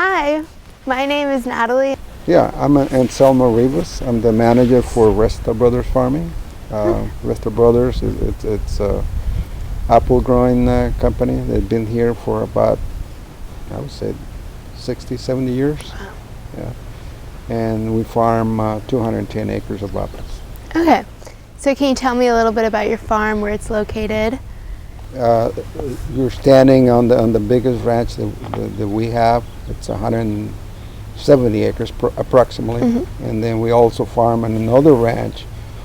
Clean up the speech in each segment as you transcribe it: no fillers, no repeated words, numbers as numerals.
Hi, my name is Natalie. Yeah, I'm Anselmo Rivas. I'm the manager for Resta Brothers Farming. Resta Brothers, it's a apple growing company. They've been here for about, I would say, 60, 70 years. Wow. Yeah. And we farm 210 acres of apples. Okay, so can you tell me a little bit about your farm, where it's located? You're standing on the biggest ranch that we have. It's 170 acres approximately. Mm-hmm. And then we also farm on another ranch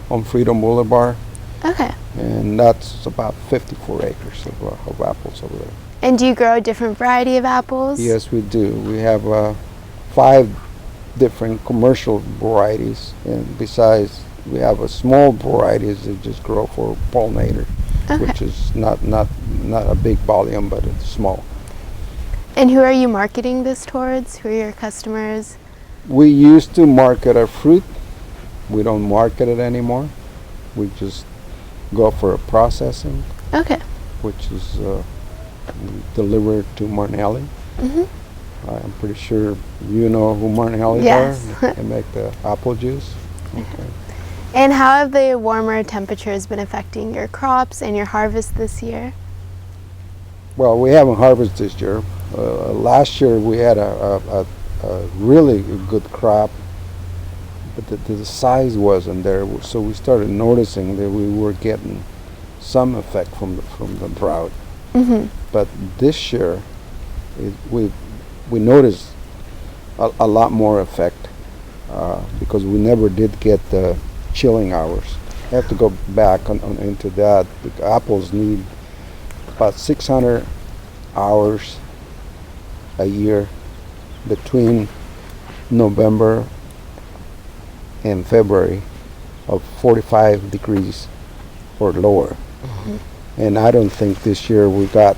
on Freedom Boulevard. Okay. And that's about 54 acres of apples over there. And do you grow a different variety of apples? Yes, we do. We have 5 different commercial varieties, and besides, we have a small varieties that just grow for pollinators, Okay. which is not a big volume, but it's small. And who are you marketing this towards? Who are your customers? We used to market our fruit. We don't market it anymore. We just go for a processing, Okay. which is delivered to Marnelli. Mm-hmm. I'm pretty sure you know who Marnelli Yes. are. They make the apple juice. Okay. And how have the warmer temperatures been affecting your crops and your harvest this year? Well, we haven't harvested this year. Last year we had a really good crop, but the size wasn't there. So we started noticing that we were getting some effect from the drought. Mm-hmm. But this year, we noticed a lot more effect because we never did get the chilling hours. I have to go back into that. The apples need about 600 hours a year between November and February of 45 degrees or lower. Mm-hmm. And I don't think this year we got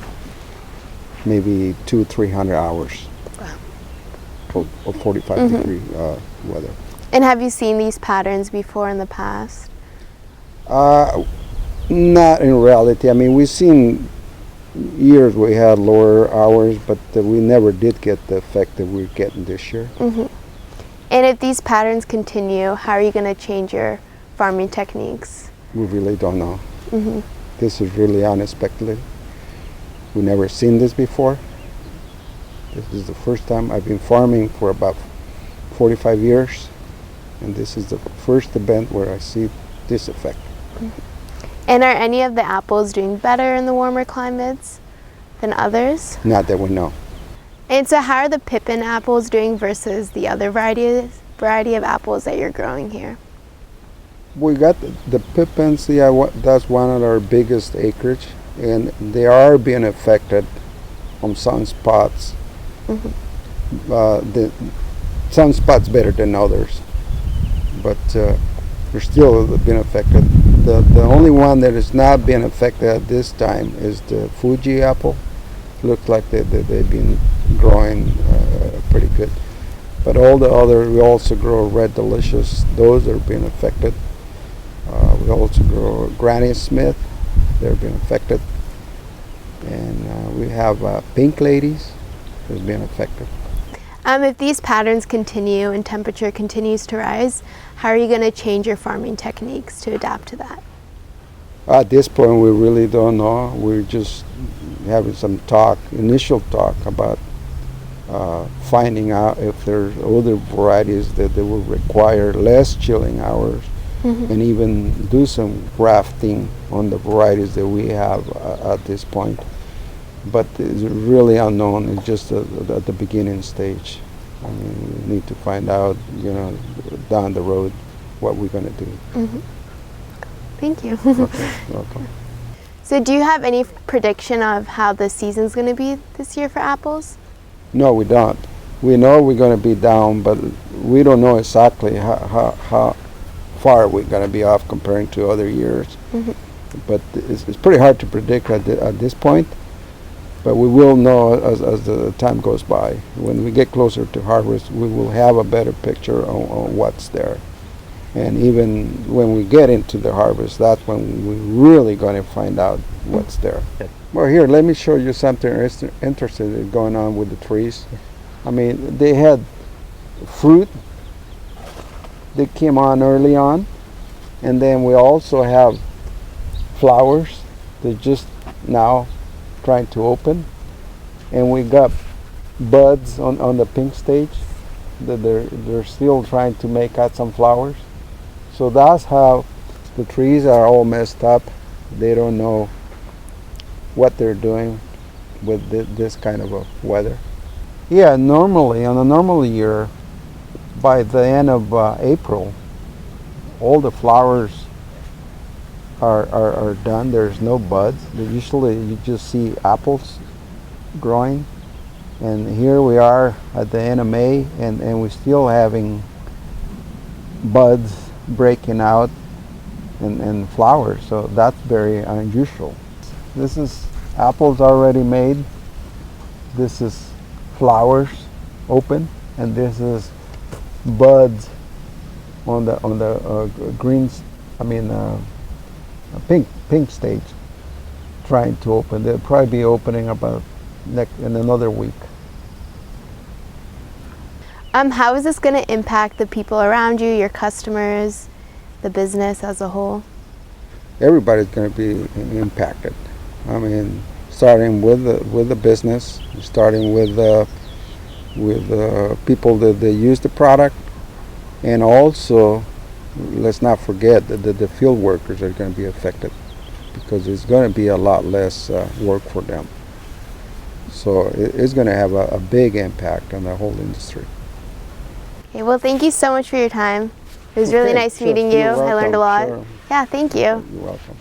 maybe 200-300 hours of 45 Mm-hmm. degree weather. And have you seen these patterns before in the past? Not in reality. I mean, we've seen years we had lower hours, but we never did get the effect that we're getting this year. Mm-hmm. And if these patterns continue, how are you going to change your farming techniques? We really don't know. Mm-hmm. This is really unexpected. We never seen this before. This is the first time. I've been farming for about 45 years, and this is the first event where I see this effect. Mm-hmm. And are any of the apples doing better in the warmer climates than others? Not that we know. And so how are the Pippin apples doing versus the other variety of apples that you're growing here? We got the Pippins, yeah, that's one of our biggest acreage, and they are being affected on sunspots. Mm-hmm. The sunspots better than others, but they're still being affected. The only one that is not being affected at this time is the Fuji apple. Looks like they've been growing pretty good. But all the other, we also grow Red Delicious. Those are being affected. We also grow Granny Smith. They're being affected. And we have Pink Ladies. That's being affected. If these patterns continue and temperature continues to rise, how are you going to change your farming techniques to adapt to that? At this point, we really don't know. We're just having some initial talk about finding out if there's other varieties that they will require less chilling hours, mm-hmm. and even do some grafting on the varieties that we have at this point. But it's really unknown. It's just at the beginning stage. I mean, we need to find out, down the road what we're going to do. Mm-hmm. Thank you. Okay, welcome. So do you have any prediction of how the season's going to be this year for apples? No, we don't. We know we're going to be down, but we don't know exactly how far we're going to be off comparing to other years. Mm-hmm. But it's pretty hard to predict at this point. But we will know as the time goes by. When we get closer to harvest, we will have a better picture on what's there. And even when we get into the harvest, that's when we're really going to find out what's there. Well, here, let me show you something interesting going on with the trees. I mean, they had fruit that came on early on, and then we also have flowers that just now trying to open, and we got buds on the pink stage that they're still trying to make out some flowers. So that's how the trees are all messed up. They don't know what they're doing with this kind of a weather. Yeah, normally on a normal year, by the end of April, all the flowers are done. There's no buds. Usually you just see apples growing. And here we are at the end of May, and we're still having buds breaking out and flowers. So that's very unusual. This is apples already made. This is flowers open, and this is buds on the greens. I mean pink stage, trying to open. They'll probably be opening about in another week. How is this going to impact the people around you, your customers, the business as a whole? Everybody's going to be impacted. I mean, starting with the business, starting with people that they use the product, and also let's not forget that the field workers are going to be affected, because it's going to be a lot less work for them. So it's going to have a big impact on the whole industry. Okay, well, thank you so much for your time. It was really nice Sure. meeting you. You're I learned a lot. welcome. Sure. Yeah, thank you. You're welcome.